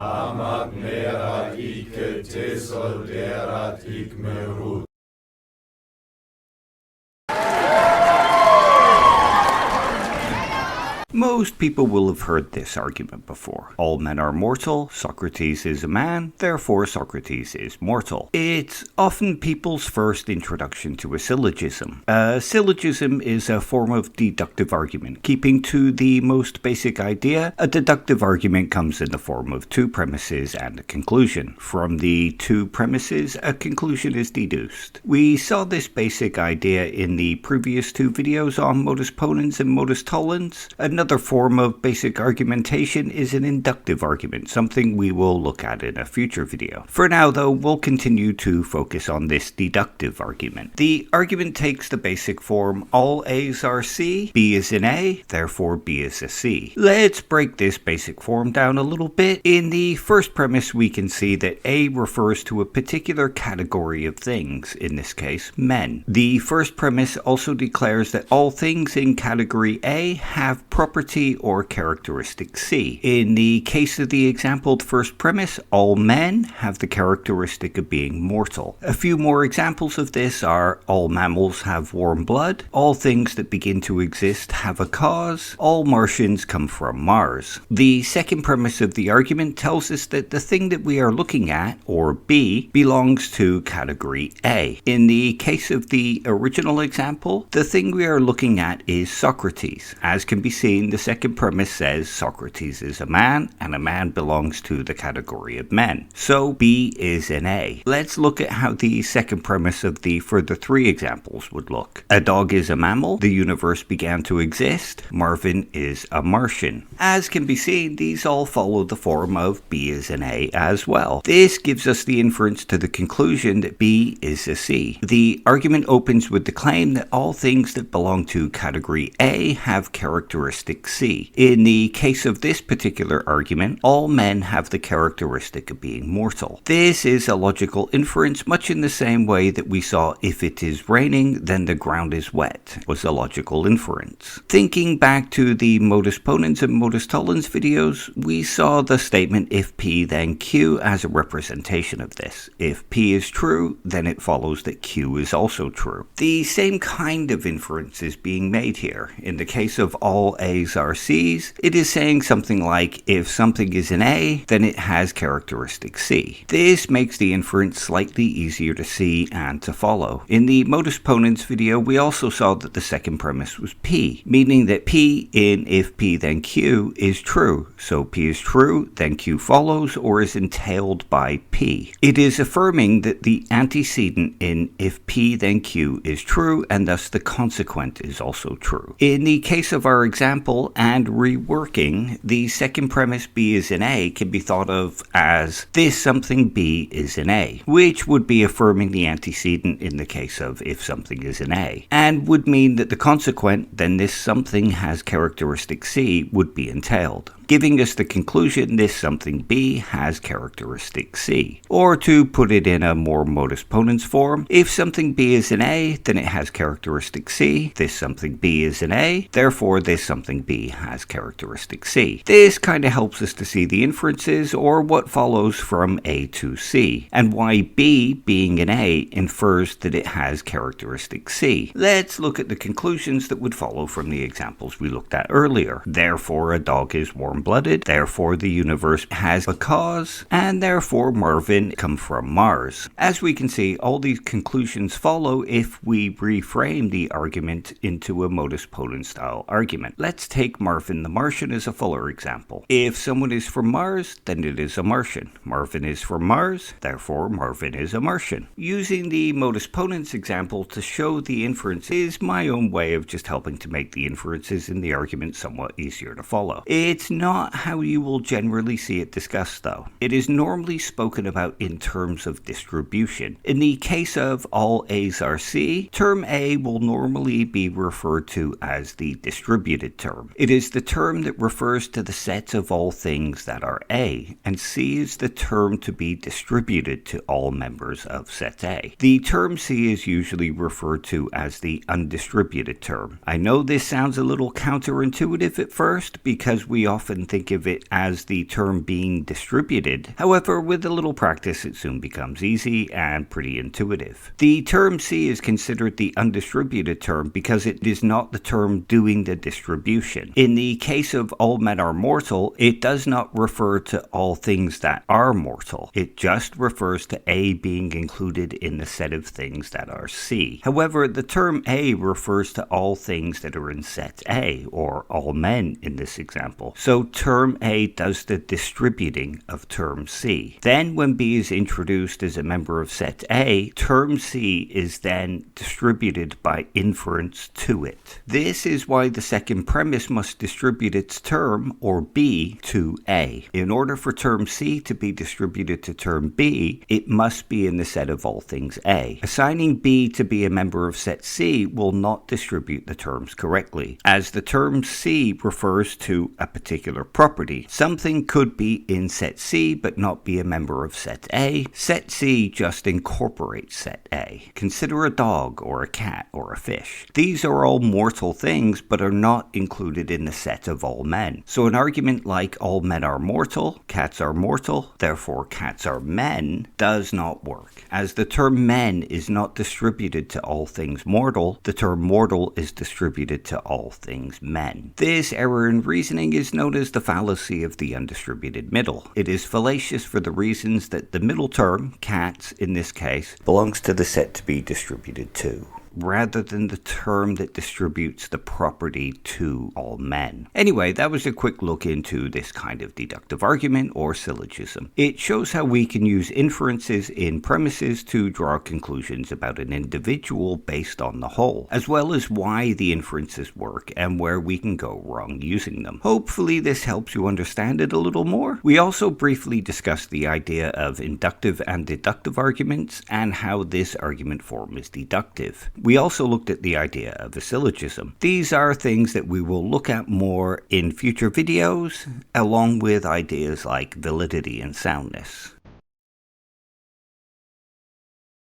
Amat merat ike te solderat ik merut. Most people will have heard this argument before. All men are mortal, Socrates is a man, therefore Socrates is mortal. It's often people's first introduction to a syllogism. A syllogism is a form of deductive argument. Keeping to the most basic idea, a deductive argument comes in the form of two premises and a conclusion. From the two premises, a conclusion is deduced. We saw this basic idea in the previous two videos on modus ponens and modus tollens. Another form of basic argumentation is an inductive argument, something we will look at in a future video. For now though, we'll continue to focus on this deductive argument. The argument takes the basic form, all A's are C, B is an A, therefore B is a C. Let's break this basic form down a little bit. In the first premise we can see that A refers to a particular category of things, in this case men. The first premise also declares that all things in category A have property or characteristic C. In the case of the exampled first premise, all men have the characteristic of being mortal. A few more examples of this are all mammals have warm blood, all things that begin to exist have a cause, all Martians come from Mars. The second premise of the argument tells us that the thing that we are looking at, or B, belongs to category A. In the case of the original example, the thing we are looking at is Socrates. As can be seen, the second premise says Socrates is a man, and a man belongs to the category of men. So B is an A. Let's look at how the second premise of the further three examples would look. A dog is a mammal, the universe began to exist, Marvin is a Martian. As can be seen, these all follow the form of B is an A as well. This gives us the inference to the conclusion that B is a C. The argument opens with the claim that all things that belong to category A have characteristic C. In the case of this particular argument, all men have the characteristic of being mortal. This is a logical inference, much in the same way that we saw if it is raining, then the ground is wet, was a logical inference. Thinking back to the modus ponens and modus tollens videos, we saw the statement if P then Q as a representation of this. If P is true, then it follows that Q is also true. The same kind of inference is being made here. In the case of all A's are C's, it is saying something like if something is an A, then it has characteristic C. This makes the inference slightly easier to see and to follow. In the modus ponens video, we also saw that the second premise was P, meaning that P in if P then Q is true. So P is true, then Q follows or is entailed by P. It is affirming that the antecedent in if P then Q is true, and thus the consequent is also true. In the case of our example and reworking, the second premise B is an A can be thought of as this something B is an A, which would be affirming the antecedent in the case of if something is an A, and would mean that the consequent, then this something has characteristic C, would be entailed, giving us the conclusion this something B has characteristic C. Or to put it in a more modus ponens form, if something B is an A, then it has characteristic C, this something B is an A, therefore this something B has characteristic C. This kind of helps us to see the inferences or what follows from A to C, and why B being an A infers that it has characteristic C. Let's look at the conclusions that would follow from the examples we looked at earlier. Therefore a dog is warm-blooded, therefore the universe has a cause, and therefore Marvin come from Mars. As we can see, all these conclusions follow if we reframe the argument into a modus ponens style argument. Let's take Marvin the Martian as a fuller example. If someone is from Mars, then it is a Martian. Marvin is from Mars, therefore Marvin is a Martian. Using the modus ponens example to show the inference is my own way of just helping to make the inferences in the argument somewhat easier to follow. It's not how you will generally see it discussed though. It is normally spoken about in terms of distribution. In the case of all A's are C, term A will normally be referred to as the distributed term. It is the term that refers to the set of all things that are A, and C is the term to be distributed to all members of set A. The term C is usually referred to as the undistributed term. I know this sounds a little counterintuitive at first because we often think of it as the term being distributed. However, with a little practice it soon becomes easy and pretty intuitive. The term C is considered the undistributed term because it is not the term doing the distribution. In the case of all men are mortal, it does not refer to all things that are mortal. It just refers to A being included in the set of things that are C. However, the term A refers to all things that are in set A, or all men in this example. So term A does the distributing of term C. Then when B is introduced as a member of set A, term C is then distributed by inference to it. This is why the second premise must distribute its term, or B, to A. In order for term C to be distributed to term B, it must be in the set of all things A. Assigning B to be a member of set C will not distribute the terms correctly, as the term C refers to a particular property. Something could be in set C but not be a member of set A. Set C just incorporates set A. Consider a dog or a cat or a fish. These are all mortal things but are not included in the set of all men. So an argument like all men are mortal, cats are mortal, therefore cats are men, does not work. As the term men is not distributed to all things mortal, the term mortal is distributed to all things men. This error in reasoning is known as the fallacy of the undistributed middle. It is fallacious for the reasons that the middle term, cats in this case, belongs to the set to be distributed to, rather than the term that distributes the property to all men. Anyway, that was a quick look into this kind of deductive argument or syllogism. It shows how we can use inferences in premises to draw conclusions about an individual based on the whole, as well as why the inferences work and where we can go wrong using them. Hopefully this helps you understand it a little more. We also briefly discussed the idea of inductive and deductive arguments and how this argument form is deductive. We also looked at the idea of a syllogism. These are things that we will look at more in future videos, along with ideas like validity and soundness.